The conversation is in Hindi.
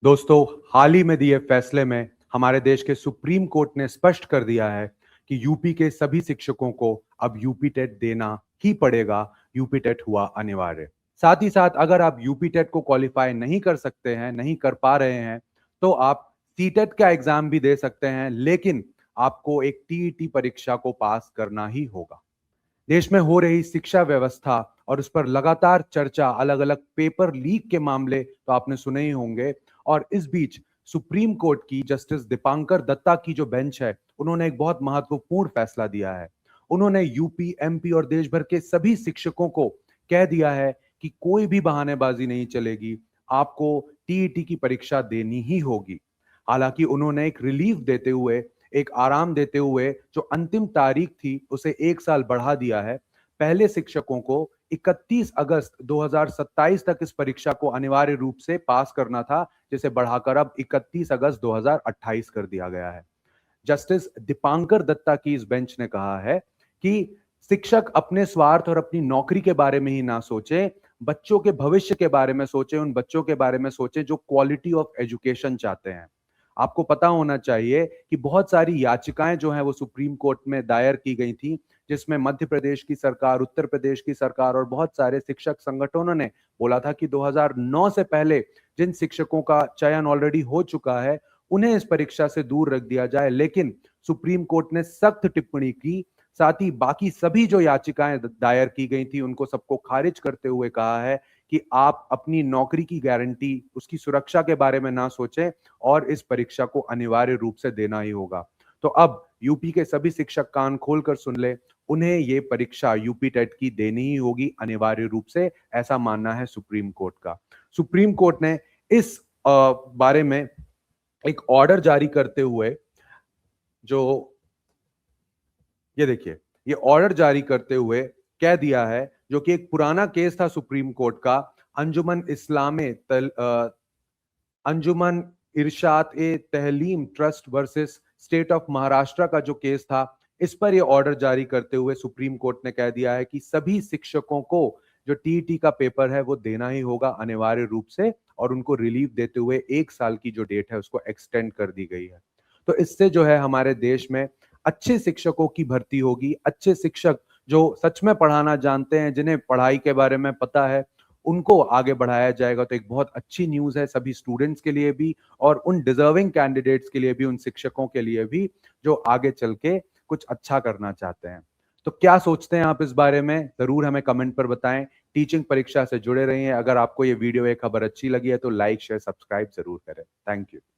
दोस्तों, हाल ही में दिए फैसले में हमारे देश के सुप्रीम कोर्ट ने स्पष्ट कर दिया है कि यूपी के सभी शिक्षकों को अब यूपी टेट देना ही पड़ेगा। यूपी टेट हुआ अनिवार्य। साथ ही साथ अगर आप यूपी टेट को क्वालिफाई नहीं कर सकते हैं, नहीं कर पा रहे हैं, तो आप सी टेट का एग्जाम भी दे सकते हैं, लेकिन आपको एक टीईटी परीक्षा को पास करना ही होगा। देश में हो रही शिक्षा व्यवस्था और उस पर लगातार चर्चा, अलग अलग पेपर लीक के मामले तो आपने सुने ही होंगे। और इस बीच सुप्रीम कोर्ट की जस्टिस दीपांकर दत्ता की जो बेंच है, उन्होंने एक बहुत महत्वपूर्ण फैसला दिया है। उन्होंने यूपी, एमपी और देश भर के सभी शिक्षकों को कह दिया है कि कोई भी बहानेबाजी नहीं चलेगी, आपको टीईटी की परीक्षा देनी ही होगी। हालांकि उन्होंने एक रिलीफ देते हुए, एक आराम देते हुए जो अंतिम तारीख थी उसे 1 साल बढ़ा दिया है। पहले शिक्षकों को 31 अगस्त 2027 तक इस परीक्षा को अनिवार्य रूप से पास करना था, जिसे बढ़ाकर अब 31 अगस्त 2028 कर दिया गया है। जस्टिस दीपांकर दत्ता की इस बेंच ने कहा है कि शिक्षक अपने स्वार्थ और अपनी नौकरी के बारे में ही ना सोचें, बच्चों के भविष्य के बारे में सोचें, उन बच्चों के बारे में सोचें जो क्वालिटी ऑफ एजुकेशन चाहते हैं। आपको पता होना चाहिए कि बहुत सारी याचिकाएं जो हैं वो सुप्रीम कोर्ट में दायर की गई थी, जिसमें मध्य प्रदेश की सरकार, उत्तर प्रदेश की सरकार और बहुत सारे शिक्षक संगठनों ने बोला था कि 2009 से पहले जिन शिक्षकों का चयन ऑलरेडी हो चुका है, उन्हें इस परीक्षा से दूर रख दिया जाए। लेकिन सुप्रीम कोर्ट ने सख्त टिप्पणी की, साथ ही बाकी सभी जो याचिकाएं दायर की गई थी उनको सबको खारिज करते हुए कहा है कि आप अपनी नौकरी की गारंटी, उसकी सुरक्षा के बारे में ना सोचें और इस परीक्षा को अनिवार्य रूप से देना ही होगा। तो अब यूपी के सभी शिक्षक कान खोलकर सुन ले, उन्हें ये परीक्षा यूपी टेट की देनी ही होगी अनिवार्य रूप से, ऐसा मानना है सुप्रीम कोर्ट का। सुप्रीम कोर्ट ने इस बारे में एक ऑर्डर जारी करते हुए, जो ये देखिए, ये ऑर्डर जारी करते हुए कह दिया है, जो कि एक पुराना केस था सुप्रीम कोर्ट का, Anjuman Islame Anjuman Irshad e Tahleem trust versus state of Maharashtra का जो केस था, इस पर यह ऑर्डर जारी करते हुए सुप्रीम कोर्ट ने कह दिया है कि सभी शिक्षकों को जो टीईटी का पेपर है वो देना ही होगा अनिवार्य रूप से, और उनको रिलीफ देते हुए 1 साल की जो डेट है उसको एक्सटेंड कर दी गई है। तो इससे जो है हमारे देश में अच्छे शिक्षकों की भर्ती होगी। अच्छे शिक्षक जो सच में पढ़ाना जानते हैं, जिन्हें पढ़ाई के बारे में पता है, उनको आगे बढ़ाया जाएगा। तो एक बहुत अच्छी न्यूज़ है सभी स्टूडेंट्स के लिए भी, और उन डिजर्विंग कैंडिडेट्स के लिए भी, उन शिक्षकों के लिए भी जो आगे चल के कुछ अच्छा करना चाहते हैं। तो क्या सोचते हैं आप इस बारे में, जरूर हमें कमेंट पर बताएं। टीचिंग परीक्षा से जुड़े रहिए। अगर आपको ये वीडियो, ये खबर अच्छी लगी है तो लाइक, शेयर, सब्सक्राइब जरूर करें। Thank you.